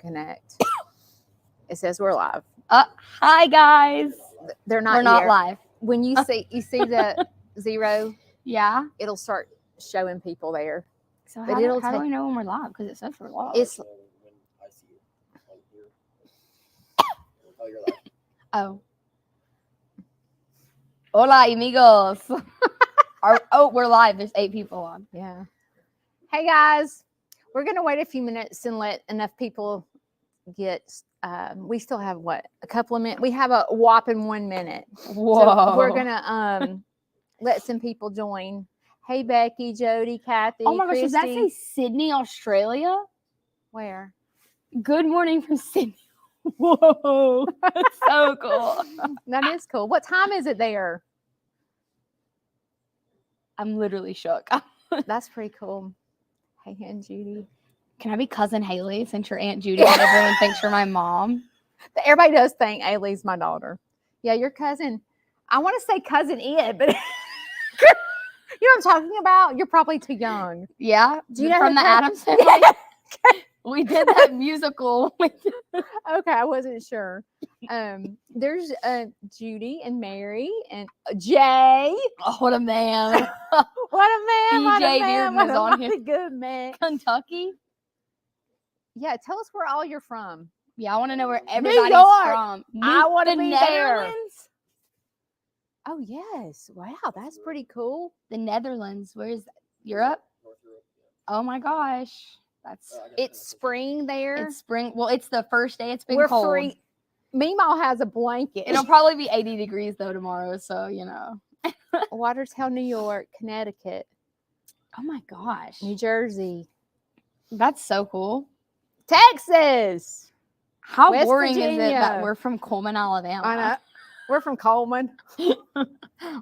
connect. It says we're live. Hi guys. We're not yet. live. When you see the 0, Yeah. it'll start showing people there. So how do we know when we're live? Because it says we're live. It's when I see you on here. Oh, you're live. Hola, amigos. We're live. There's 8 people on. yeah. Hey guys, we're gonna wait a few minutes and let enough people get. We still have a couple of minutes. We have a whopping 1 minute. Whoa. So we're gonna let some people join. Hey Becky, Jody, Kathy. Oh my gosh, does that Christy. say Sydney, Australia? Where? Good morning from Sydney. Whoa. That's so cool. That is cool. What time is it there? I'm literally shook. That's pretty cool. Hey, Aunt Judy. Can I be cousin Haley since you're Aunt Judy and everyone thinks you're my mom? Everybody does think Ailey's my daughter. Yeah, your cousin. I want to say cousin Ed, but you know what I'm talking about? You're probably too young. Yeah. Do you know from who the Addams Family? Yeah. We did that musical. Okay, I wasn't sure. There's Judy and Mary and Jay. Oh, what a man. What a man! What a BJ man! Bearden What is a on here. mighty good man. Kentucky? Yeah, tell us where all you're from. Yeah, I want to know where everybody's York. from. I want to the be there. Netherlands? Oh yes! Wow, that's pretty cool. The Netherlands. Where's Europe? North Europe. Oh my gosh. That's It's spring there. it's spring. Well, it's the first day. It's been We're cold. free. Meemaw has a blanket. It'll probably be 80 degrees though tomorrow. So, you know. Watertown, New York, Connecticut, Oh my gosh. New Jersey, That's so cool. Texas. How West boring is it Virginia. that we're from Coleman, Alabama? I know. We're from Coleman,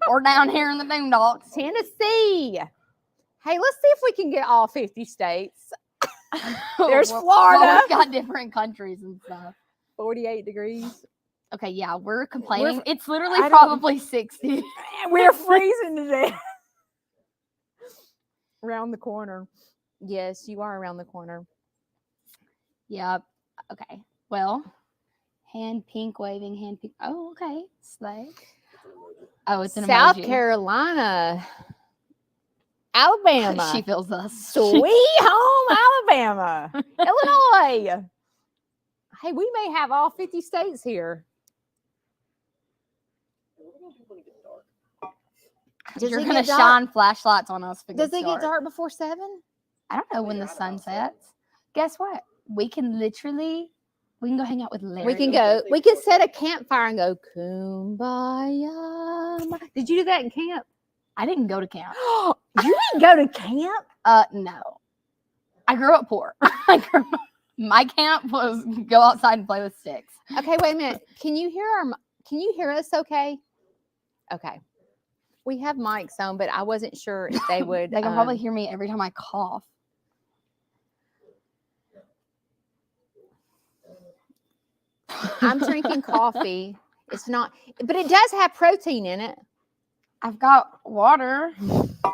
Or down here in the Boondocks. Tennessee. Hey, let's see if we can get all 50 states. There's Well, Florida. we've got different countries and stuff. 48 degrees. Okay, yeah, we're complaining. It's literally I don't- probably 60. We're freezing to death. Around the corner. Yes, you are around the corner. Yep. Okay. Well, hand pink waving, hand pink. Oh, okay. Slay. Oh, it's an South emoji. Carolina, Alabama. She feels us. Sweet home Alabama. Illinois. Hey, we may have all 50 states here. What are we gonna do when it gets dark? Does You're it gonna get dark? shine flashlights on us. If Does it gets get dark before 7? I don't know when the sun sets. Guess what? We can go hang out with Larry. We can set a campfire and go kumbaya. Did you do that in camp? I didn't go to camp. You didn't go to camp? No. I grew up poor. My camp was go outside and play with sticks. Okay, wait a minute. Can you hear us okay? Okay. We have mics on, but I wasn't sure if they would. They can probably hear me every time I cough. I'm drinking coffee. It's not, but it does have protein in it. I've got water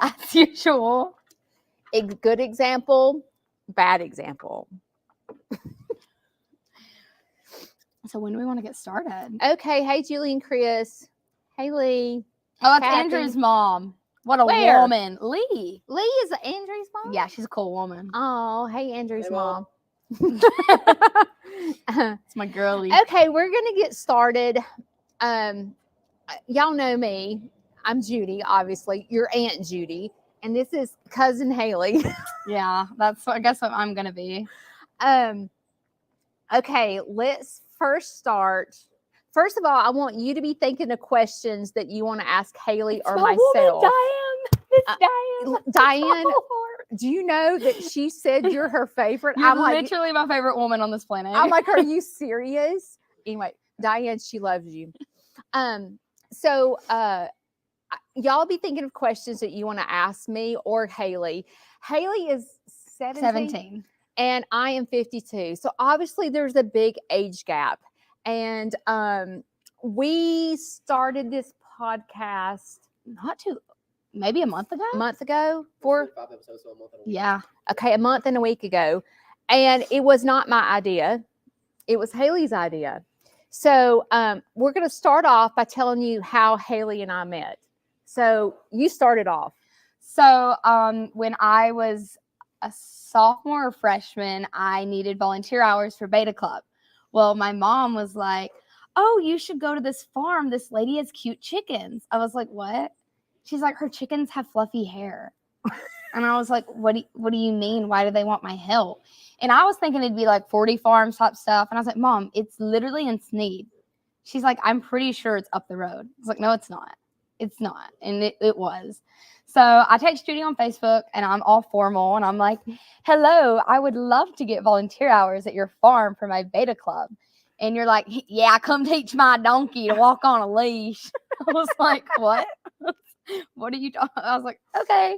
as usual. Good example, bad example. So when do we want to get started? Okay, hey Julie and Chris. Hey Lee. Oh, that's Kathy. Andrew's mom. What a Where? woman. Lee. Lee is Andrew's mom? Yeah, she's a cool woman. Oh, hey Andrew's Hey, mom. Mom. It's my girlie. Okay, we're gonna get started. Y'all know me. I'm Judy, obviously. Your Aunt Judy, and this is cousin Haley. Yeah, I guess what I'm gonna be. Okay, let's first start. First of all, I want you to be thinking of questions that you want to ask Haley or my myself. woman, Diane. It's Diane. Diane, do you know that she said you're her favorite? You're I'm like, literally my favorite woman on this planet. I'm like, are you serious? Anyway, Diane, she loves you. So y'all be thinking of questions that you want to ask me or Haley. Haley is 17. And I am 52. So obviously there's a big age gap. And we started this podcast maybe a month ago. a month ago. 5 episodes, so a month and a week. Yeah. Okay, a month and a week ago. And it was not my idea. It was Haley's idea. So we're going to start off by telling you how Haley and I met. So you started off. So when I was a sophomore or freshman, I needed volunteer hours for Beta Club. Well, my mom was like, oh, you should go to this farm. This lady has cute chickens. I was like, what? She's like, her chickens have fluffy hair. And I was like, what do you mean? Why do they want my help? And I was thinking it'd be like 40 farms type stuff. And I was like, Mom, it's literally in Sneed. She's like, I'm pretty sure it's up the road. I was like, no, it's not. It's not. And it was. So I text Judy on Facebook and I'm all formal. And I'm like, hello, I would love to get volunteer hours at your farm for my Beta Club. And you're like, yeah, come teach my donkey to walk on a leash. I was like, what? What are you talking? I was like, okay.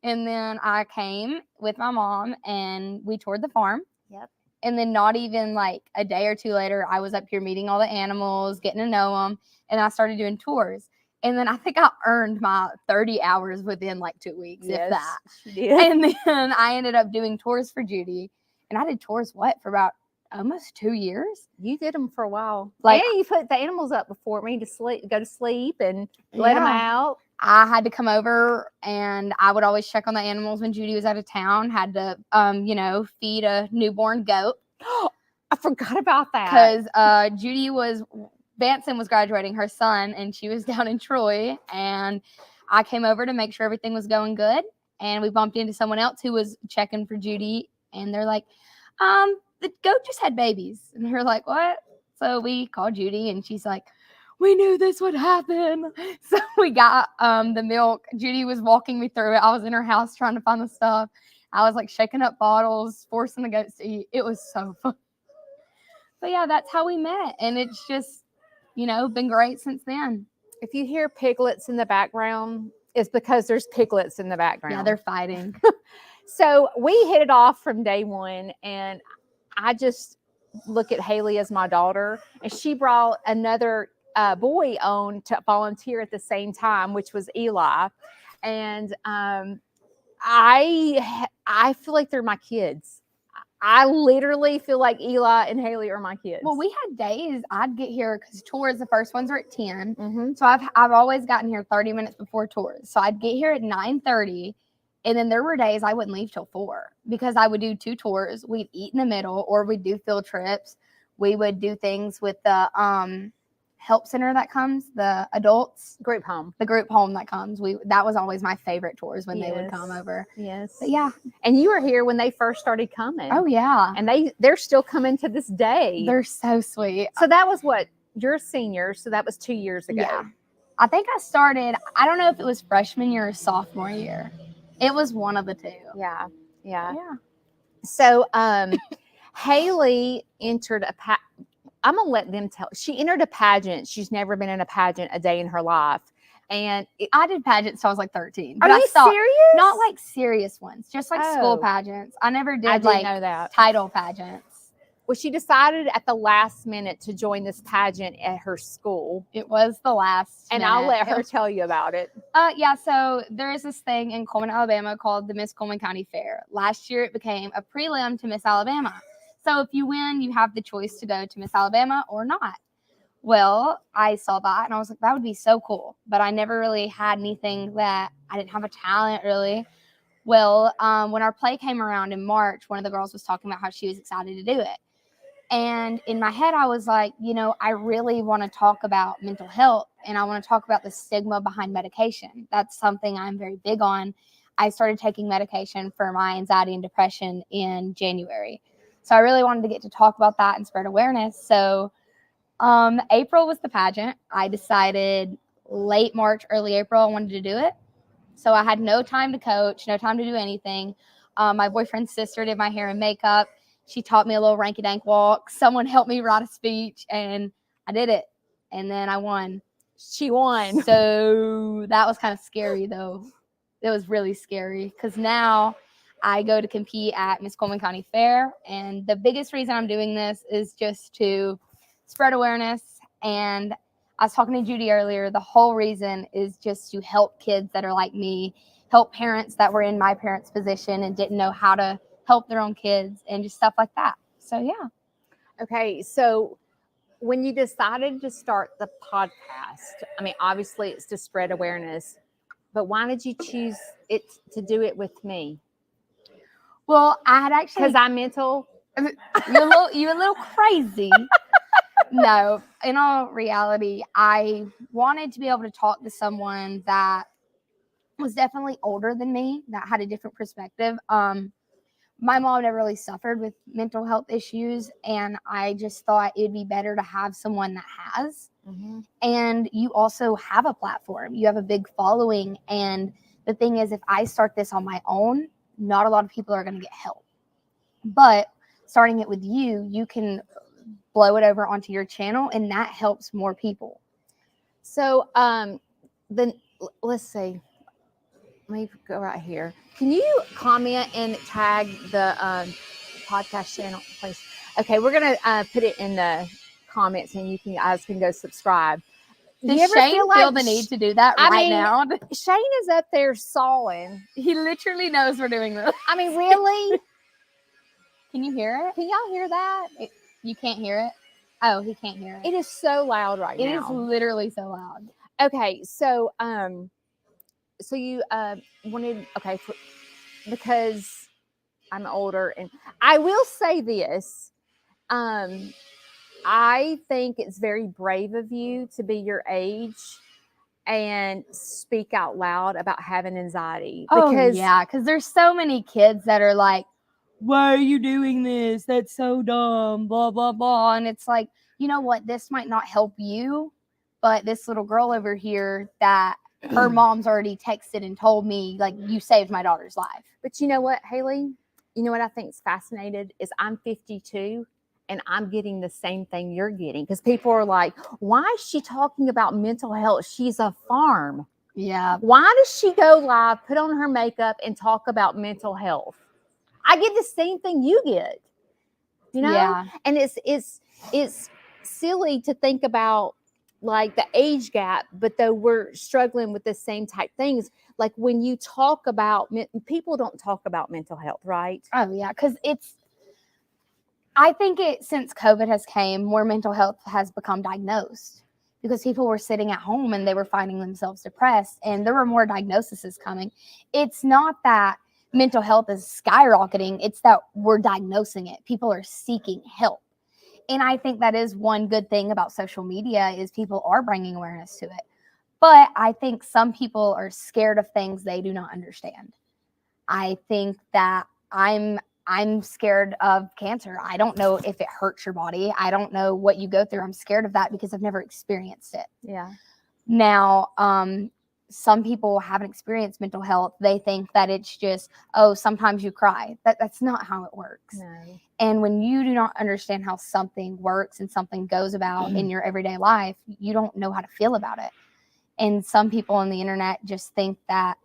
And then I came with my mom and we toured the farm. Yep. And then not even like a day or two later, I was up here meeting all the animals, getting to know them. And I started doing tours. And then I think I earned my 30 hours within like 2 weeks, if that. And then I ended up doing tours for Judy. And I did tours, for about almost 2 years. You did them for a while. Like, and you put the animals up before me to go to sleep and let them out. I had to come over and I would always check on the animals when Judy was out of town. Had to, feed a newborn goat. I forgot about that. Because Vanson was graduating, her son, and she was down in Troy. And I came over to make sure everything was going good. And we bumped into someone else who was checking for Judy. And they're like, the goat just had babies. And we're like, what? So we called Judy and she's like, we knew this would happen. So we got the milk. Judy was walking me through it. I was in her house trying to find the stuff. I was like shaking up bottles, forcing the goats to eat. It was so fun. But yeah, that's how we met. And it's just, been great since then. If you hear piglets in the background, it's because there's piglets in the background. Yeah, they're fighting. So we hit it off from day one. And I just look at Haley as my daughter. And she brought another boy on to volunteer at the same time, which was Eli. And I feel like they're my kids. I literally feel like Eli and Haley are my kids. Well, we had days I'd get here because tours, the first ones are at 10. Mm-hmm. So I've always gotten here 30 minutes before tours. So I'd get here at 9:30. And then there were days I wouldn't leave till 4 because I would do 2 tours. We'd eat in the middle, or we'd do field trips. We would do things with the help center that comes, the adults group home, that comes. That was always my favorite tours when they would come over. Yes. But yeah. And you were here when they first started coming. Oh yeah. And they're still coming to this day. They're so sweet. So that was what, you're a senior, so that was 2 years ago. Yeah. I think I started, I don't know if it was freshman year or sophomore year. It was one of the two. Yeah. Yeah. So Haley entered I'm going to let them tell. She entered a pageant. She's never been in a pageant a day in her life. And I did pageants till I was like 13. Are you serious? Not like serious ones, just like school Oh. pageants. I never did I didn't like know that. title pageants. Well, she decided at the last minute to join this pageant at her school. It was the last And minute. I'll let her tell you about it. Yeah, so there is this thing in Coleman, Alabama called the Miss Coleman County Fair. Last year it became a prelim to Miss Alabama. So if you win, you have the choice to go to Miss Alabama or not. Well, I saw that and I was like, that would be so cool. But I never really had anything that I didn't have a talent really. Well, when our play came around in March, one of the girls was talking about how she was excited to do it. And in my head, I was like, I really want to talk about mental health and I want to talk about the stigma behind medication. That's something I'm very big on. I started taking medication for my anxiety and depression in January. So I really wanted to get to talk about that and spread awareness. So April was the pageant. I decided late March, early April, I wanted to do it. So I had no time to coach, no time to do anything. My boyfriend's sister did my hair and makeup. She taught me a little ranky-dank walk. Someone helped me write a speech, and I did it. And then I won. She won. So that was kind of scary, though. It was really scary because now I go to compete at Miss Coleman County Fair. And the biggest reason I'm doing this is just to spread awareness. And I was talking to Judy earlier. The whole reason is just to help kids that are like me, help parents that were in my parents' position and didn't know how to help their own kids and just stuff like that. So, yeah. Okay, so when you decided to start the podcast, I mean, obviously it's to spread awareness, but why did you choose it to do it with me? Well, I had actually Because I'm mental. you're a little crazy. No, in all reality, I wanted to be able to talk to someone that was definitely older than me, that had a different perspective. My mom never really suffered with mental health issues, and I just thought it'd be better to have someone that has. Mm-hmm. And you also have a platform, you have a big following, and the thing is, if I start this on my own, not a lot of people are going to get help. But starting it with you, you can blow it over onto your channel, and that helps more people. So then let's see. Let me go right here. Can you comment and tag the podcast channel, please? Okay, we're gonna put it in the comments, and you guys can go subscribe. Does Shane feel the need to do that now? Shane is up there sawing. He literally knows we're doing this. I mean, really? Can you hear it? Can y'all hear that? You can't hear it? Oh, he can't hear it. It is so loud now. It is literally so loud. Okay, so so you wanted, okay, because I'm older, and I will say this, I think it's very brave of you to be your age and speak out loud about having anxiety. Because there's so many kids that are like, why are you doing this? That's so dumb, blah, blah, blah. And it's like, you know what? This might not help you, but this little girl over here that her mom's already texted and told me, like, you saved my daughter's life. But you know what, Haley? You know what I think is fascinating is I'm 52 and I'm getting the same thing you're getting, because people are like, why is she talking about mental health? She's a farm. Yeah. Why does she go live, put on her makeup, and talk about mental health? I get the same thing you get, you know? Yeah. And it's silly to think about like the age gap, but though we're struggling with the same type things. Like when you talk about, people don't talk about mental health, right? Oh yeah, because I think since COVID has came, more mental health has become diagnosed, because people were sitting at home and they were finding themselves depressed, and there were more diagnoses coming. It's not that mental health is skyrocketing, it's that we're diagnosing it. People are seeking help. And I think that is one good thing about social media, is people are bringing awareness to it. But I think some people are scared of things they do not understand. I think that I'm scared of cancer. I don't know if it hurts your body. I don't know what you go through. I'm scared of that because I've never experienced it. Yeah. Now, some people haven't experienced mental health. They think that it's just, oh, sometimes you cry. That's not how it works. No. And when you do not understand how something works and something goes about in your everyday life, you don't know how to feel about it. And some people on the internet just think that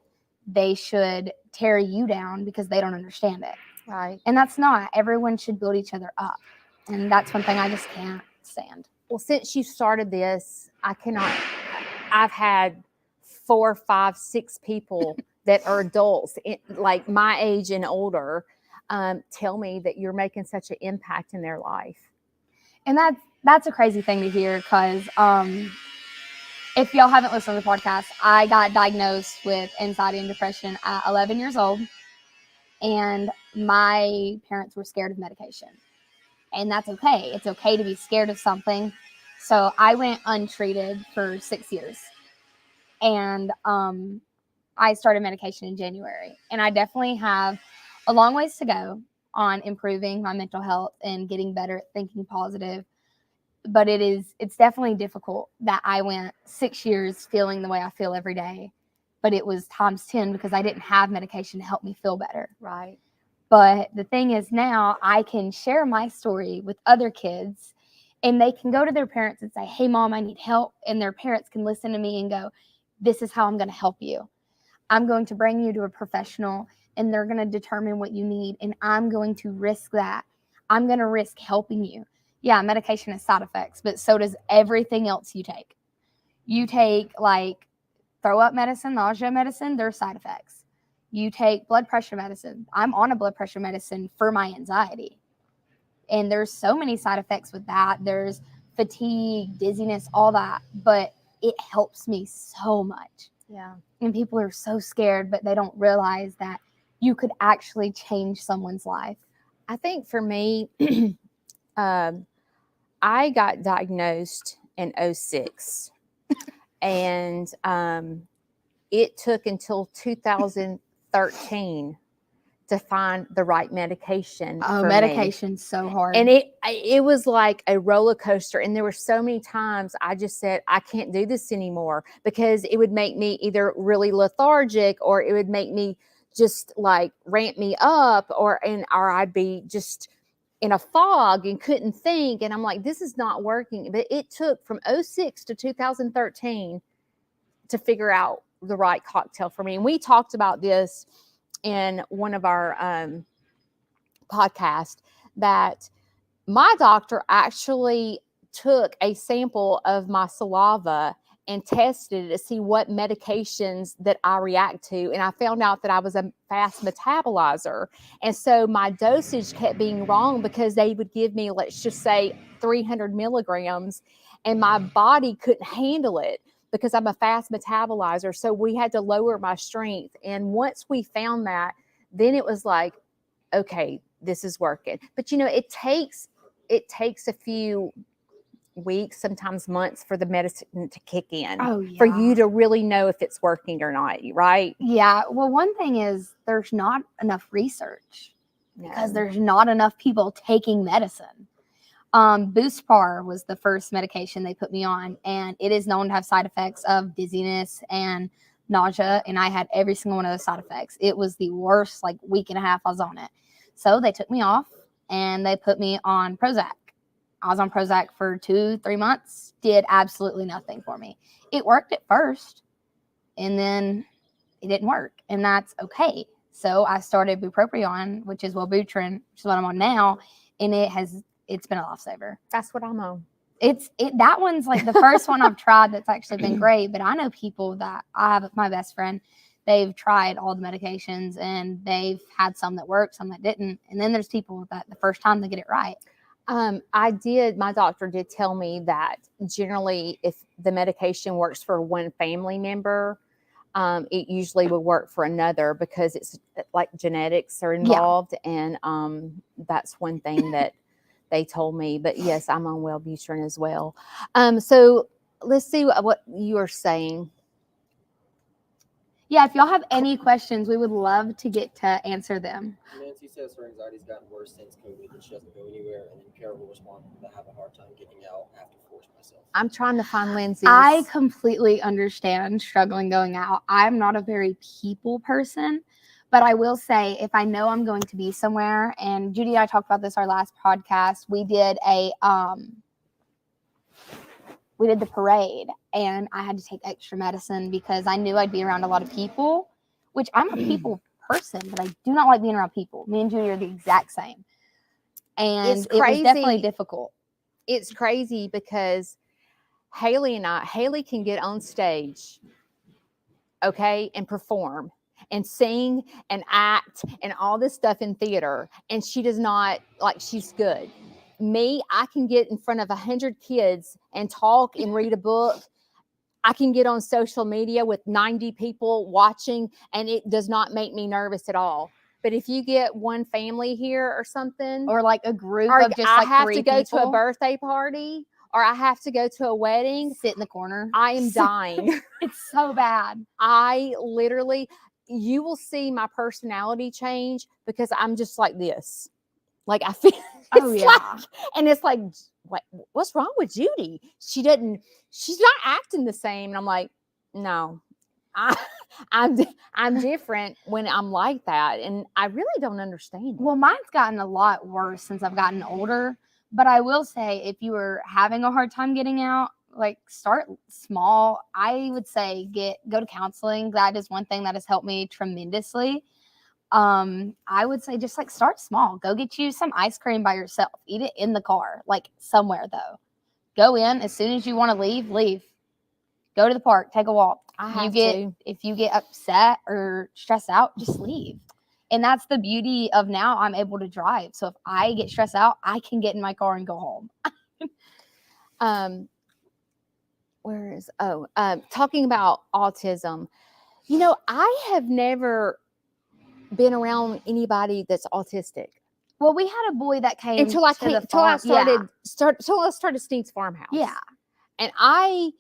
they should tear you down because they don't understand it. Right. And that's not. Everyone should build each other up. And that's one thing I just can't stand. Well, since you started this, I've had 4, 5, 6 people that are adults, like my age and older, tell me that you're making such an impact in their life. And that's a crazy thing to hear, because if y'all haven't listened to the podcast, I got diagnosed with anxiety and depression at 11 years old, and my parents were scared of medication. And that's okay. It's okay to be scared of something. So I went untreated for 6 years. And I started medication in January. And I definitely have a long ways to go on improving my mental health and getting better at thinking positive. But it's definitely difficult that I went 6 years feeling the way I feel every day. But it was times 10 because I didn't have medication to help me feel better. Right. But the thing is, now I can share my story with other kids, and they can go to their parents and say, hey, Mom, I need help. And their parents can listen to me and go, this is how I'm going to help you. I'm going to bring you to a professional, and they're going to determine what you need. And I'm going to risk that. I'm going to risk helping you. Yeah, medication has side effects, but so does everything else you take. You take like throw up medicine, nausea medicine, there are side effects. You take blood pressure medicine. I'm on a blood pressure medicine for my anxiety. And there's so many side effects with that. There's fatigue, dizziness, all that. But it helps me so much. Yeah. And people are so scared, but they don't realize that you could actually change someone's life. I think for me, I got diagnosed in 2006, and it took until 2013 to find the right medication for Medication's so hard. And it was like a roller coaster. And there were so many times I just said, I can't do this anymore, because it would make me either really lethargic, or it would make me just like ramp me up, or I'd be just in a fog and couldn't think. And I'm like, this is not working. But it took from 2006 to 2013 to figure out the right cocktail for me. And we talked about this in one of our podcasts, that my doctor actually took a sample of my saliva and tested it to see what medications that I react to. And I found out that I was a fast metabolizer. And so my dosage kept being wrong, because they would give me, let's just say, 300 milligrams, and my body couldn't handle it because I'm a fast metabolizer. So we had to lower my strength. And once we found that, then it was like, okay, this is working. But it takes a few weeks, sometimes months, for the medicine to kick in, for you to really know if it's working or not, right? Yeah. Well, one thing is there's not enough research, because there's not enough people taking medicine. Boostpar was the first medication they put me on, and it is known to have side effects of dizziness and nausea, and I had every single one of those side effects. It was the worst, like, week and a half I was on it. So they took me off, and they put me on Prozac. I was on Prozac for 2-3 months, did absolutely nothing for me. It worked at first, and then it didn't work, and that's okay. So I started bupropion, which is Wellbutrin, which is what I'm on now, and it's been a lifesaver. That's what I'm on. That one's like the first one I've tried that's actually been great. But I know people that I have, my best friend, they've tried all the medications, and they've had some that worked, some that didn't. And then there's people that the first time they get it right. My doctor did tell me that generally, if the medication works for one family member, it usually would work for another, because it's like genetics are involved. Yeah. And that's one thing that they told me. But yes, I'm on Wellbutrin as well. So let's see what you are saying. Yeah, if y'all have any questions, we would love to get to answer them. Nancy says her anxiety's gotten worse since COVID, and she doesn't go anywhere. And then Kara will respond that I have a hard time getting out, I have to force myself. I'm trying to find Lindsay's. I completely understand struggling going out. I'm not a very people person, but I will say, if I know I'm going to be somewhere, and Judy and I talked about this our last podcast, we did the parade, and I had to take extra medicine because I knew I'd be around a lot of people, which I'm a people person, but I do not like being around people. Me and Judy are the exact same. And it was definitely difficult. It's crazy because Haley can get on stage, okay, and perform and sing and act and all this stuff in theater, and she does not, like, she's good. Me, I can get in front of 100 kids and talk and read a book. I can get on social media with 90 people watching, and it does not make me nervous at all. But if you get one family here or something, or like a group of just I like have 3 to go people, to a birthday party, or I have to go to a wedding, sit in the corner, I am dying. It's so bad. You will see my personality change, because I'm just like this. Like, I feel, and it's like, what's wrong with Judy? She's not acting the same. And I'm like, no, I'm different when I'm like that. And I really don't understand it. Well, mine's gotten a lot worse since I've gotten older. But I will say, if you were having a hard time getting out, like, start small. I would say go to counseling. That is one thing that has helped me tremendously. I would say just like start small. Go get you some ice cream by yourself. Eat it in the car, like somewhere though. Go in as soon as you want to leave. Go to the park, take a walk. If you get upset or stressed out, just leave. And that's the beauty of now I'm able to drive. So if I get stressed out, I can get in my car and go home. Talking about autism, I have never been around anybody that's autistic Well, we had a boy that came until I Yeah. started Sneed's Farmhouse. Yeah. And I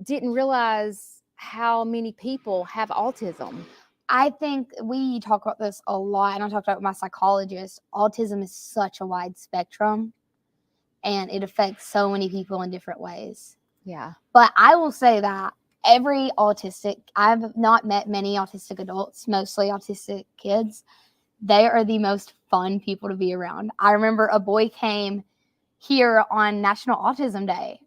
didn't realize how many people have autism. I think we talk about this a lot, and I talked about it with my psychologist. Autism is such a wide spectrum, and it affects so many people in different ways. Yeah. But I will say that I've not met many autistic adults, mostly autistic kids. They are the most fun people to be around. I remember a boy came here on National Autism Day,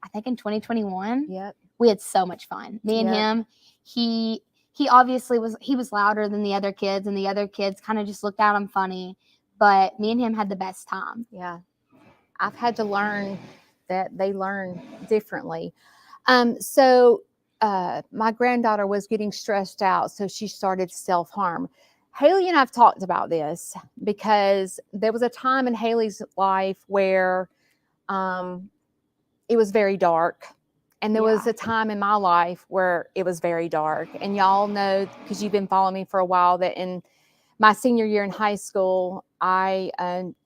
I think in 2021. Yep. We had so much fun. Me and him, he obviously was louder than the other kids, and the other kids kind of just looked at him funny. But me and him had the best time. Yeah. I've had to learn that they learn differently. My granddaughter was getting stressed out, so she started self-harm. Haley and I've talked about this because there was a time in Haley's life where it was very dark. And there was a time in my life where it was very dark. And y'all know, because you've been following me for a while, that in my senior year in high school, I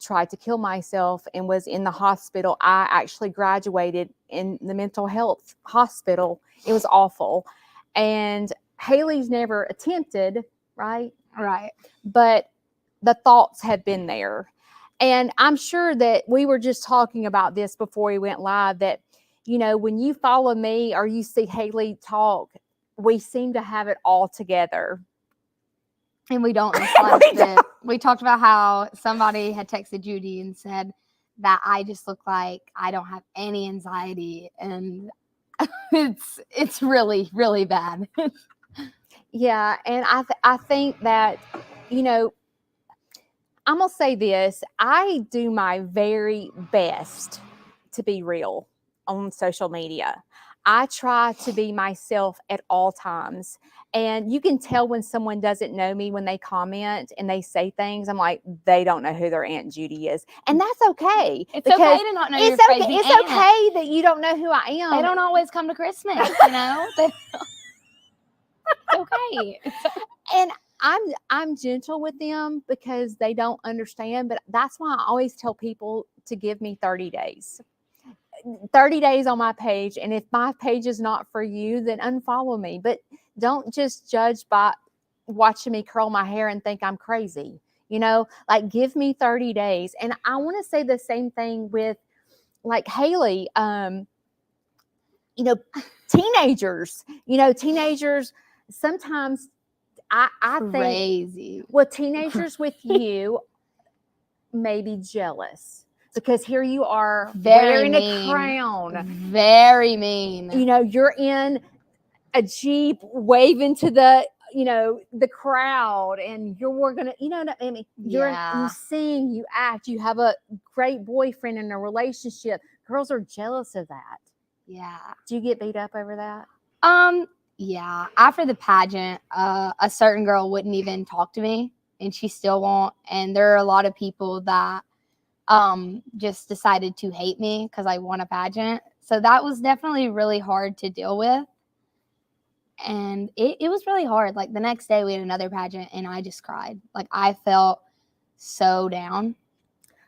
tried to kill myself and was in the hospital. I actually graduated in the mental health hospital. It was awful. And Haley's never attempted, right? Right. But the thoughts have been there. And I'm sure that we were just talking about this before we went live, that, when you follow me or you see Haley talk, we seem to have it all together. And we don't in the slightest bit. We talked about how somebody had texted Judy and said that I just look like I don't have any anxiety, and it's really, really bad. Yeah, and I think that, I'm going to say this. I do my very best to be real on social media. I try to be myself at all times. And you can tell when someone doesn't know me when they comment and they say things. I'm like, they don't know who their Aunt Judy is. And that's okay. It's okay to not know your crazy aunt. It's okay that you don't know who I am. They don't always come to Christmas, It's okay. And I'm gentle with them because they don't understand. But that's why I always tell people to give me 30 days. 30 days on my page. And if my page is not for you, then unfollow me. But don't just judge by watching me curl my hair and think I'm crazy. Give me 30 days. And I want to say the same thing with Haley, teenagers, teenagers sometimes I think crazy. Well, teenagers with you may be jealous. Because here you are wearing a crown. Very mean. You're in a Jeep waving to the, the crowd, and you're going to, you sing, you act, you have a great boyfriend in a relationship. Girls are jealous of that. Yeah. Do you get beat up over that? Yeah. After the pageant, a certain girl wouldn't even talk to me, and she still won't. And there are a lot of people that just decided to hate me because I won a pageant. So that was definitely really hard to deal with. And it was really hard. The next day we had another pageant and I just cried. I felt so down.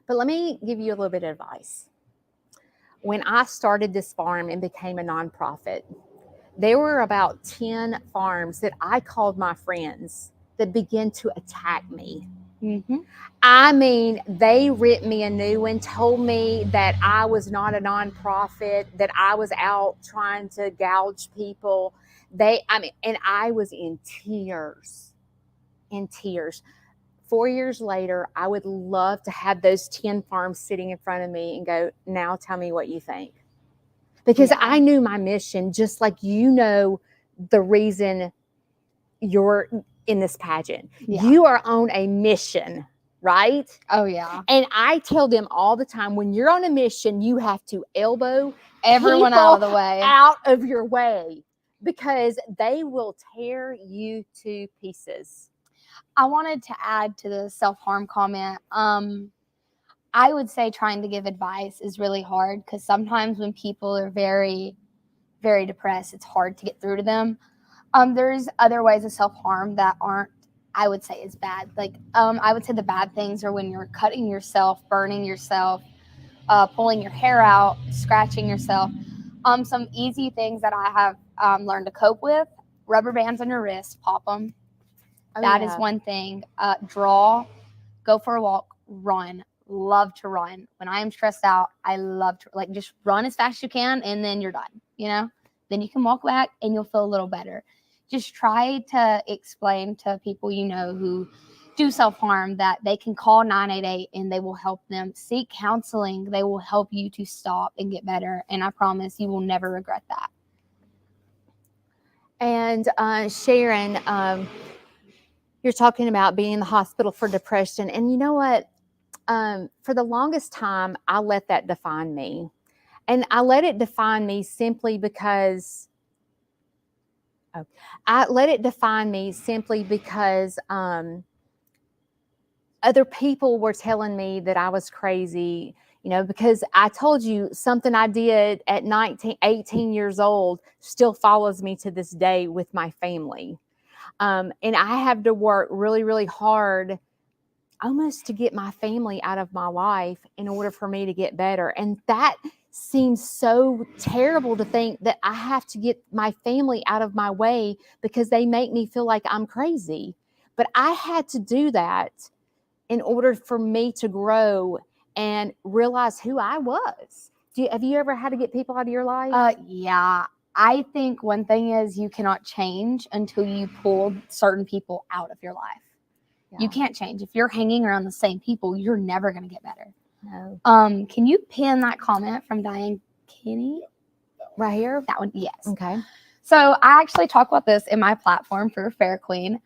But let me give you a little bit of advice. When I started this farm and became a nonprofit, there were about 10 farms that I called my friends that began to attack me. Mm-hmm. I mean, they ripped me a new one, told me that I was not a nonprofit, that I was out trying to gouge people. And I was in tears. 4 years later, I would love to have those 10 farms sitting in front of me and go, now tell me what you think. Because I knew my mission, just like the reason you're in this pageant. Yeah. You are on a mission, right? Oh, yeah. And I tell them all the time, when you're on a mission, you have to elbow everyone out of the way. Out of your way, because they will tear you to pieces. I wanted to add to the self-harm comment. I would say trying to give advice is really hard because sometimes when people are very, very depressed, it's hard to get through to them. There's other ways of self-harm that aren't, I would say, as bad. Like, I would say the bad things are when you're cutting yourself, burning yourself, pulling your hair out, scratching yourself. Some easy things that I have learned to cope with: rubber bands on your wrist, pop them. That is one thing. Draw, go for a walk, run. Love to run. When I am stressed out, I love to just run as fast as you can, and then you're done. Then you can walk back and you'll feel a little better. Just try to explain to people who do self-harm that they can call 988 and they will help them. Seek counseling. They will help you to stop and get better. And I promise you will never regret that. And Sharon, you're talking about being in the hospital for depression. And you know what? For the longest time, I let that define me. And I let it define me simply because other people were telling me that I was crazy, because I told you something I did at 18 years old still follows me to this day with my family. And I have to work really, really hard almost to get my family out of my life in order for me to get better. And that seems so terrible to think that I have to get my family out of my way because they make me feel like I'm crazy. But I had to do that in order for me to grow and realize who I was. Have you ever had to get people out of your life? Yeah. I think one thing is you cannot change until you pull certain people out of your life. Yeah. You can't change. If you're hanging around the same people, you're never going to get better. No. Can you pin that comment from Diane Kinney? Right here? That one, yes. Okay. So I actually talk about this in my platform for Fair Queen.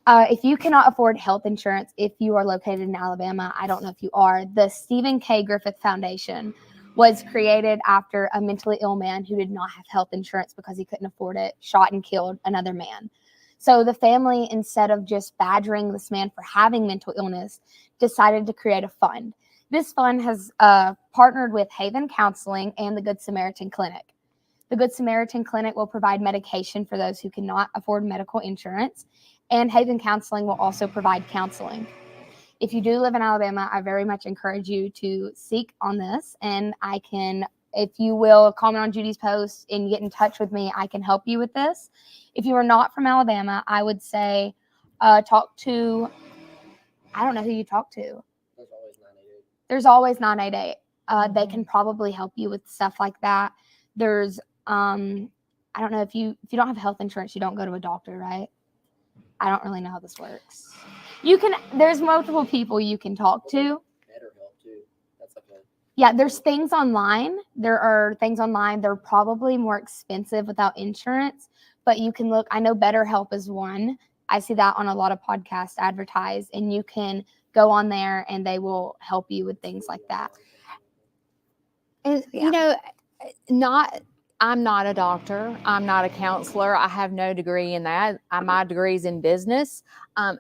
If you cannot afford health insurance, if you are located in Alabama, I don't know if you are, the Stephen K. Griffith Foundation was created after a mentally ill man who did not have health insurance because he couldn't afford it, shot and killed another man. So the family, instead of just badgering this man for having mental illness, decided to create a fund. This fund has partnered with Haven Counseling and the Good Samaritan Clinic. The Good Samaritan Clinic will provide medication for those who cannot afford medical insurance, and Haven Counseling will also provide counseling. If you do live in Alabama, I very much encourage you to seek on this, and if you will comment on Judy's post and get in touch with me, I can help you with this. If you are not from Alabama, I would say talk to, I don't know who you talk to. There's always 988. They can probably help you with stuff like that. There's, I don't know, if you don't have health insurance, you don't go to a doctor, right? I don't really know how this works. There's multiple people you can talk to. Yeah, there's things online. There are things online. They're probably more expensive without insurance, but you can look. I know BetterHelp is one. I see that on a lot of podcasts advertised, and you can go on there and they will help you with things like that. And, I'm not a doctor. I'm not a counselor. I have no degree in that. My degree is in business.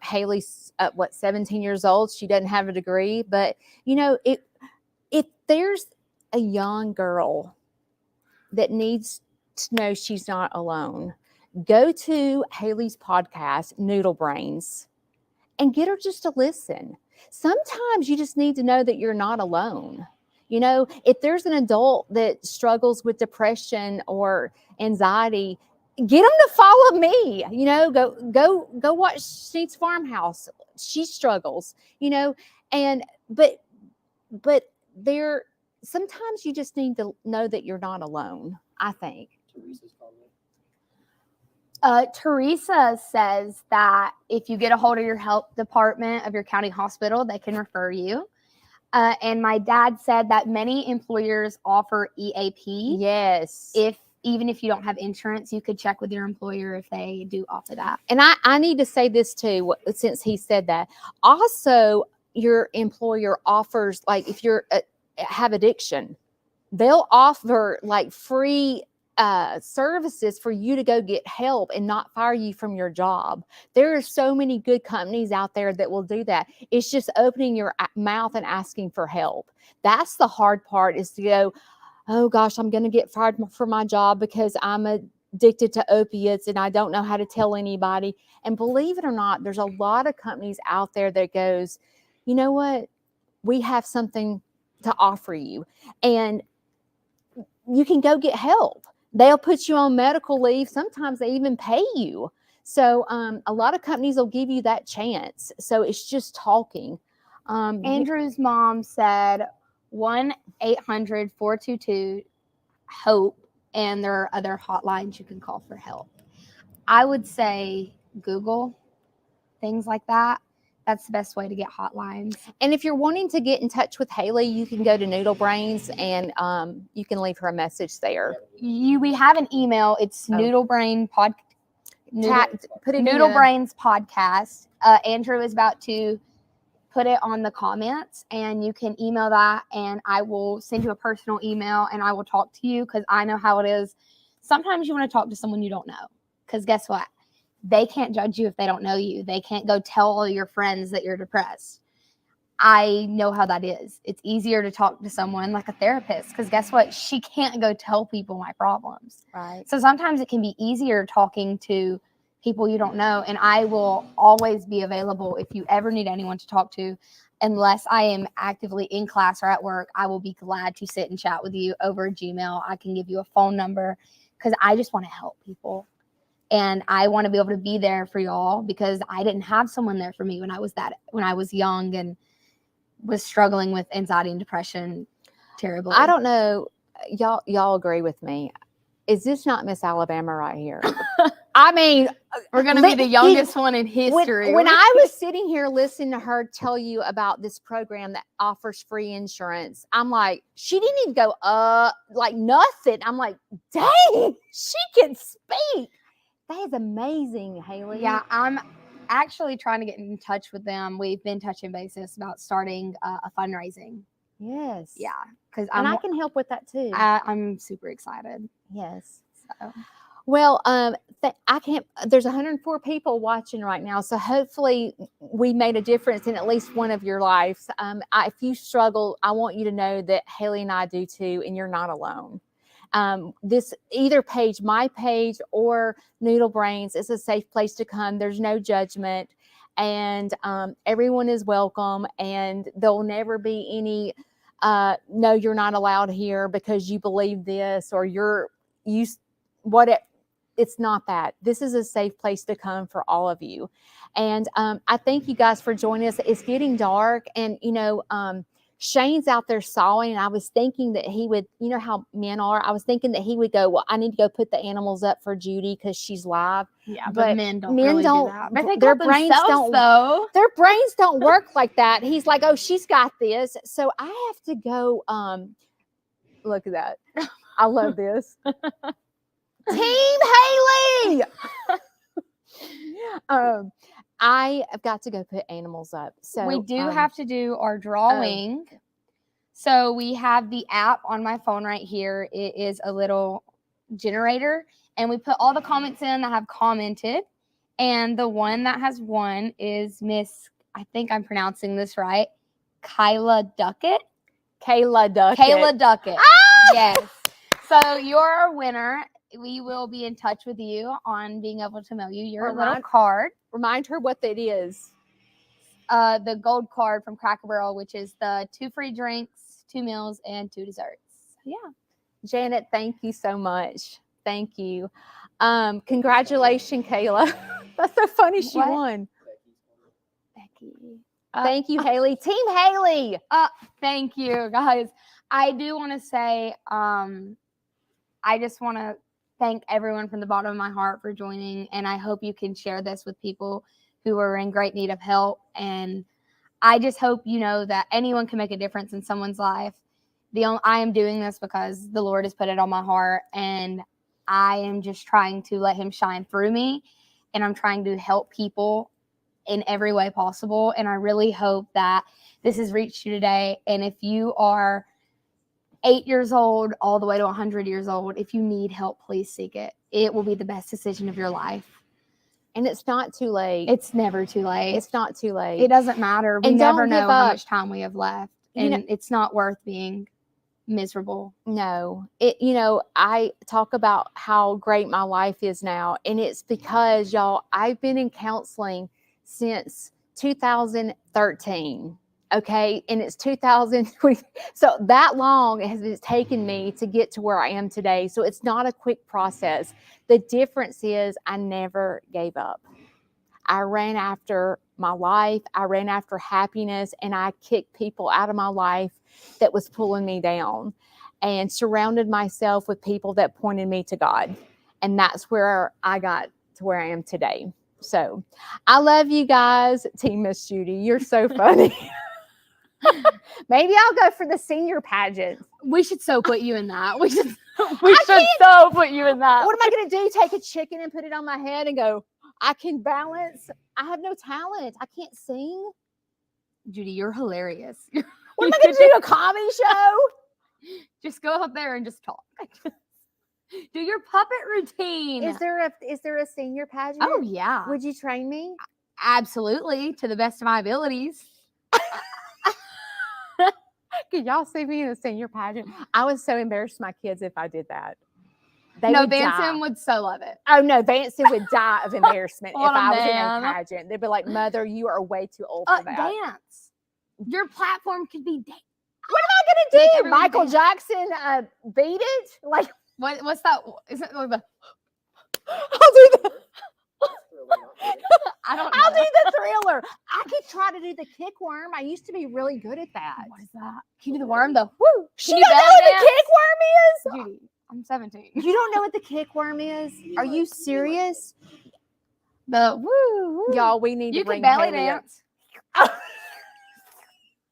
Haley's 17 years old. She doesn't have a degree, but if there's a young girl that needs to know she's not alone, go to Haley's podcast, Noodle Brains, and get her just to listen. Sometimes you just need to know that you're not alone. If there's an adult that struggles with depression or anxiety, get them to follow me. Go watch Sneed's Farmhouse. She struggles. But there, sometimes you just need to know that you're not alone, I think. Teresa says that if you get a hold of your health department of your county hospital, they can refer you. And my dad said that many employers offer EAP. Yes. Even if you don't have insurance, you could check with your employer if they do offer that. And I need to say this too, since he said that. Also, your employer offers, like if you're have addiction, they'll offer like free services for you to go get help and not fire you from your job. There are so many good companies out there that will do that. It's just opening your mouth and asking for help. That's the hard part, is to go, oh gosh, I'm going to get fired from my job because I'm addicted to opiates and I don't know how to tell anybody. And believe it or not, there's a lot of companies out there that goes, you know what? We have something to offer you, and you can go get help. They'll put you on medical leave. Sometimes they even pay you. So a lot of companies will give you that chance. So it's just talking. Andrew's mom said 1-800-422-HOPE, and there are other hotlines you can call for help. I would say Google things like that. That's the best way to get hotlines. And if you're wanting to get in touch with Haley, you can go to Noodle Brains and you can leave her a message there. We have an email. It's Noodlebrains podcast. Andrew is about to put it on the comments, and you can email that, and I will send you a personal email, and I will talk to you, because I know how it is. Sometimes you want to talk to someone you don't know, because guess what? They can't judge you if they don't know you. They can't go tell all your friends that you're depressed. I know how that is. It's easier to talk to someone like a therapist, because guess what? She can't go tell people my problems. Right. So sometimes it can be easier talking to people you don't know. And I will always be available if you ever need anyone to talk to. Unless I am actively in class or at work, I will be glad to sit and chat with you over Gmail. I can give you a phone number, because I just want to help people. And I want to be able to be there for y'all, because I didn't have someone there for me when I was young and was struggling with anxiety and depression terribly. I don't know. Y'all agree with me. Is this not Miss Alabama right here? I mean, we're going to be the youngest one in history. When I was sitting here listening to her tell you about this program that offers free insurance, I'm like, she didn't even go, like nothing. I'm like, dang, she can speak. That is amazing, Haley. Yeah, I'm actually trying to get in touch with them. We've been touching basis about starting a fundraising. Yes. Yeah, because I can help with that too. I'm super excited. Yes. So. Well, I can't. There's 104 people watching right now, so hopefully we made a difference in at least one of your lives. If you struggle, I want you to know that Haley and I do too, and you're not alone. This either page, my page or Noodle Brains, is a safe place to come. There's no judgment, and everyone is welcome, and there'll never be any no, you're not allowed here because you believe this, or it's not that. This is a safe place to come for all of you. And I thank you guys for joining us. It's getting dark, and Shane's out there sawing, and I was thinking that he would, you know how men are, I was thinking that he would go, well, I need to go put the animals up for Judy because she's live. Yeah, but men don't do that. But they their brains don't, though. Their brains don't work like that. He's like, oh, she's got this. So I have to go, look at that. I love this. Team Haley! I have got to go put animals up. So we do have to do our drawing. So we have the app on my phone right here. It is a little generator, and we put all the comments in that have commented. And the one that has won is Miss, I think I'm pronouncing this right, Kayla Duckett. Kayla Duckett. Ah! Yes. So you're our winner. We will be in touch with you on being able to mail you your little card. Remind her what that is. The gold card from Cracker Barrel, which is the 2 free drinks, 2 meals, and 2 desserts. Yeah. Janet, thank you so much. Thank you. Congratulations, Kayla. That's so funny. She won. Becky. Thank you, Haley. Team Haley. Thank you, guys. I do want to say, I just want to thank everyone from the bottom of my heart for joining, and I hope you can share this with people who are in great need of help. And I just hope you know that anyone can make a difference in someone's life. I am doing this because the Lord has put it on my heart, and I am just trying to let him shine through me, and I'm trying to help people in every way possible. And I really hope that this has reached you today. And if you are 8 years old all the way to 100 years old, if you need help, please seek it. It will be the best decision of your life. And it's not too late. It's never too late. It's not too late. It doesn't matter. We And never don't know give how up. much time we have left. You And know- it's not worth being miserable. No, I talk about how great my life is now, and it's because y'all, I've been in counseling since 2013. Okay, and it's 2020, so that long has it taken me to get to where I am today. So it's not a quick process. The difference is I never gave up. I ran after my life. I ran after happiness, and I kicked people out of my life that was pulling me down, and surrounded myself with people that pointed me to God. And that's where I got to where I am today. So I love you guys. Team Miss Judy, you're so funny. Maybe I'll go for the senior pageant. We should so put you in that. We should can't- so put you in that. What am I going to do? Take a chicken and put it on my head and go, I can balance. I have no talent. I can't sing. Judy, you're hilarious. What am I going to do? A comedy show? Just go up there and just talk. Do your puppet routine. Is there a senior pageant? Oh yeah. Would you train me? Absolutely, to the best of my abilities. Could y'all see me in a senior pageant? I would so embarrass my kids if I did that. No, would die. Vanson would so love it. Oh no, Vanson would die of embarrassment if What a I was in man. a pageant. They'd be like, "Mother, you are way too old for that." Dance. Your platform could be dance. What am I Make gonna do? everyone Michael dance. Jackson beat it? Like What's that? Is it like the? I'll do the I don't. I'll know. do the Thriller. I could try to do the kick worm. I used to be really good at that. What is that? Can you do the worm? The Woo! Can You you don't know belly what dance? the kick worm is? Judy, I'm 17. You don't know what the kick worm is? Are you serious? The woo, woo. Y'all, we need You to bring can belly Haley up. dance.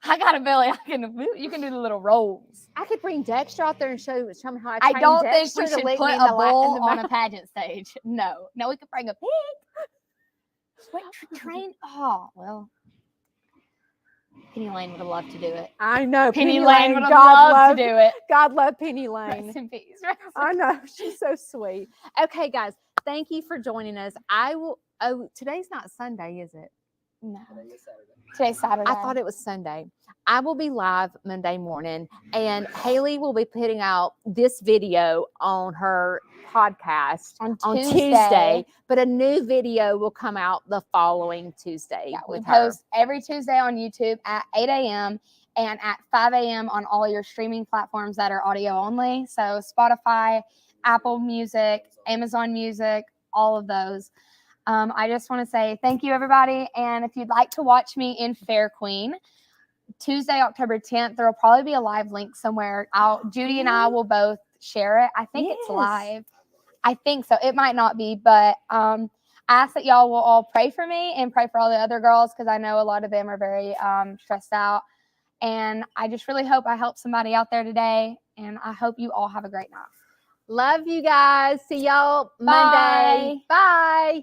I got a belly. You can do the little rolls. I could bring Dexter out there and show me how I I train don't think Dexter we to should lick put me a in the la- bull in the on mouth. a pageant stage. No, we could bring a pig. Wait, train. Oh well, Penny Lane would have loved to do it. I know. Penny Lane would have God loved to do it. God love Penny Lane. Rest in peace. I know. She's so sweet. Okay, guys. Thank you for joining us. I will. Oh, today's not Sunday, is it? No, Today is Saturday. today's Saturday. I thought it was Sunday. I will be live Monday morning, and Haley will be putting out this video on her podcast on Tuesday, but a new video will come out the following Tuesday. Yeah, we with her. post every Tuesday on YouTube at 8 a.m. and at 5 a.m. on all your streaming platforms that are audio only. So Spotify, Apple Music, Amazon Music, all of those. I just want to say thank you, everybody. And if you'd like to watch me in Fair Queen, Tuesday, October 10th, there will probably be a live link somewhere. Judy and I will both share it. I think it's Yes. live. I think so. It might not be, but I ask that y'all will all pray for me and pray for all the other girls because I know a lot of them are very stressed out. And I just really hope I help somebody out there today. And I hope you all have a great night. Love you guys. See y'all Monday. Bye.